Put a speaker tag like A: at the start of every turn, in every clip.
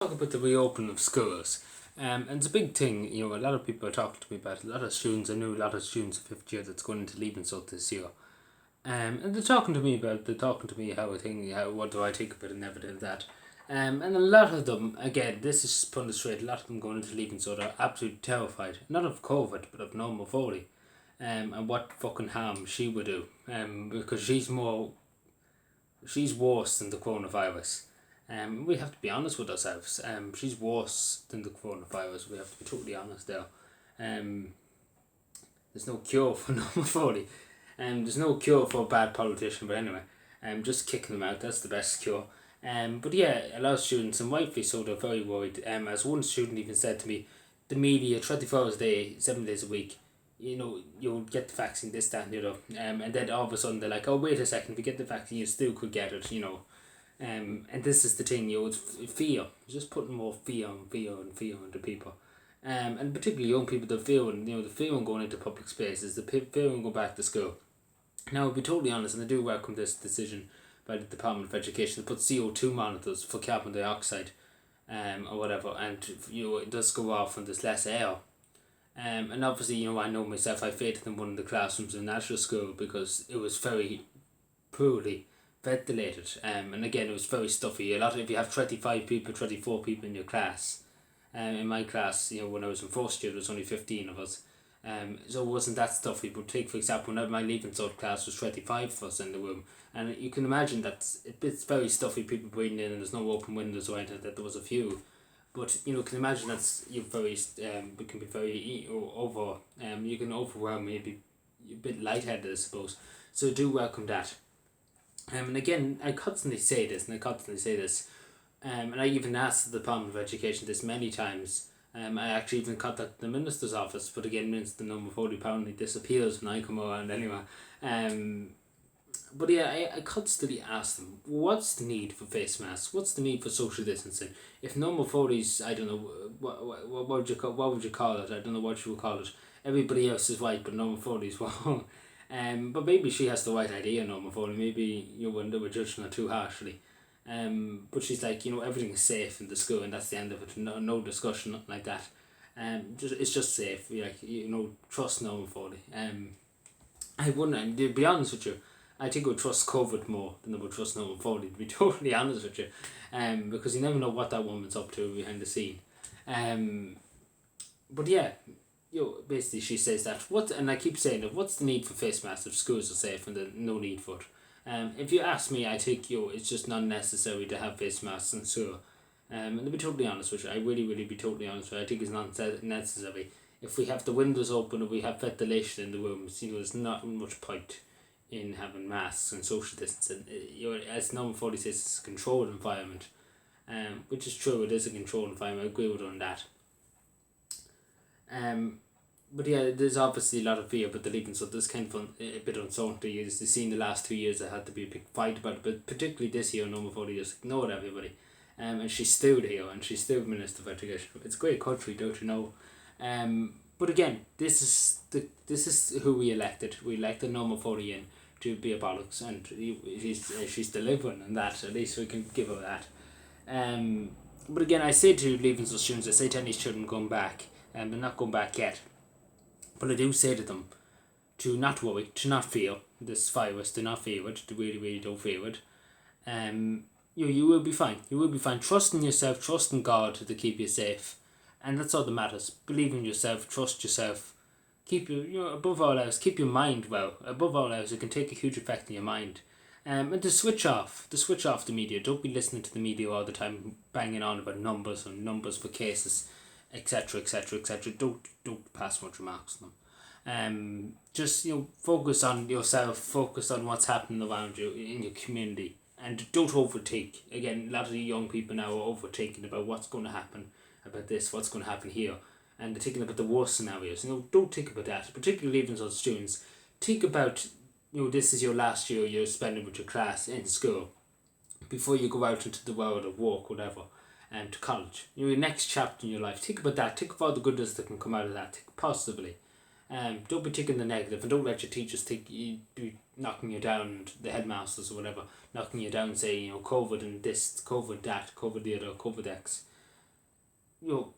A: Talk about the reopening of schools. And it's a big thing, a lot of people are talking to me about it. A lot of students, I know a lot of students of fifth year that's going into Leaving Cert this year. And they're talking to me how I think, what do I think about it and everything like that. And a lot of them, again, this is just putting it straight, a lot of them going into Leaving Cert are absolutely terrified, not of COVID, but of normal Foley. And what fucking harm she would do. Because she's worse than the coronavirus. We have to be honest with ourselves. She's worse than the coronavirus. We have to be totally honest there. There's no cure for normal there's no cure for a bad politician, but anyway, just kicking them out, that's the best cure. But yeah, a lot of students, and rightfully so, they're very worried. As one student even said to me, the media, 24 hours a day, 7 days a week, you'll get the vaccine, this, that, and the other. And then all of a sudden they're like, oh, wait a second, if you get the vaccine, you still could get it. And this is the thing, it's fear. It's just putting more fear into people. And particularly young people, the fear on going into public spaces, the fear on going back to school. Now, to be totally honest, and I do welcome this decision by the Department of Education to put CO2 monitors for carbon dioxide, or whatever, and it does go off and there's less air. And obviously, I know myself, I fainted in one of the classrooms in national school because it was very poorly ventilated. And again, it was very stuffy. If you have 25 people, 24 people in your class, in my class, when I was in first year, there was only 15 of us. So it wasn't that stuffy. But take, for example, when my Leaving Cert class was 25 of us in the room. And you can imagine that it's very stuffy, people breathing in, and there's no open windows or anything, that there was a few. But, you can imagine that's very, it can be very over, you can overwhelm, maybe a bit lightheaded, I suppose. So do welcome that. And again, I constantly say this, and I even asked the Department of Education this many times. I actually even contacted the Minister's office, but again, Minister Number 40 apparently disappears when I come around anyway. But yeah, I constantly ask them, what's the need for face masks? What's the need for social distancing? If Number 40's, I don't know, what would you call it? I don't know what you would call it. Everybody else is right, but Number 40's wrong. But maybe she has the right idea, Norma Foley. Maybe when they were judging her too harshly. But she's like, everything is safe in the school, and that's the end of it. No discussion, nothing like that. It's just safe. Trust Norma Foley. I wouldn't. And to be honest with you, I think I would trust COVID more than I would trust Norma Foley. To be totally honest with you, because you never know what that woman's up to behind the scene. But yeah, basically she says that and I keep saying that, what's the need for face masks if schools are safe and there's no need for it? If you ask me, I think it's just not necessary to have face masks in school. And to be totally honest with you, I really be totally honest with you, I think it's not necessary. If we have the windows open and we have ventilation in the rooms, there's not much point in having masks and social distancing. As Norman Foley says, it's a controlled environment. Which is true, it is a controlled environment, I agree with her on that. But yeah, there's obviously a lot of fear about the league, so there's kind of a bit of uncertainty. As you've seen the last 2 years, there had to be a big fight about it, but particularly this year, Norma Foley just ignored everybody. And she's still here, and she's still Minister of Education. It's a great country, don't you know? But again, this is who we elected. We elected Norma Foley in to be a bollocks, and she's delivering, and that at least we can give her that. But again, I say to Leaving Cert students, I say to any children going back, and they're not going back yet, but I do say to them to not worry, to not fear this virus, to not fear it, to really don't fear it. You will be fine. You will be fine. Trust in yourself, trust in God to keep you safe, and that's all that matters. Believe in yourself, trust yourself. Keep above all else, keep your mind well. Above all else, it can take a huge effect on your mind. And to switch off the media. Don't be listening to the media all the time, banging on about numbers and numbers for cases, etc. Don't pass much remarks on them. Just focus on yourself, focus on what's happening around you in your community, and don't overthink. Again, a lot of the young people now are overthinking about what's going to happen, about this, what's going to happen here, and they're thinking about the worst scenarios. Don't think about that. Particularly Leaving Cert students, think about this is your last year you're spending with your class in school before you go out into the world of work, whatever, and to college. Your next chapter in your life. Think about that. Think of all the goodness that can come out of that. Think positively. Don't be thinking the negative, and don't let your teachers think you be knocking you down, the headmasters or whatever, knocking you down, saying COVID and this, COVID that, COVID the other, COVID X. you know,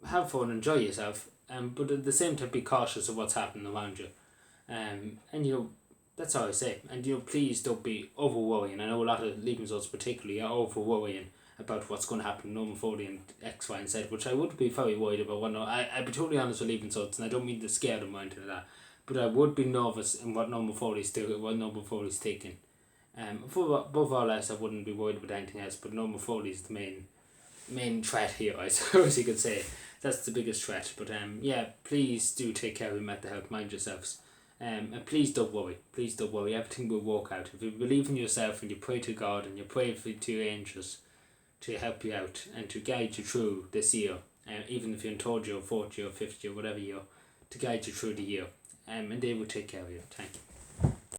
A: have fun, enjoy yourself, but at the same time be cautious of what's happening around you. And that's all I say. And please don't be over worrying. I know a lot of leaving results particularly are over worrying about what's going to happen in Norman Foley and X, Y, and Z, which I would be very worried about. I'd be totally honest with leaving results, and I don't mean to scare them or anything like that, but I would be nervous in what Norman Foley's doing, what Norman Foley's taking. Above all else, I wouldn't be worried about anything else, but Norman Foley's the main threat here, I suppose you could say. That's the biggest threat. But yeah, please do take care of your mental health, mind yourselves. And please don't worry. Please don't worry. Everything will work out. If you believe in yourself and you pray to God and you pray to your angels to help you out and to guide you through this year, even if you're in third year, fourth year, fifth year, whatever year, to guide you through the year. And they will take care of you. Thank you.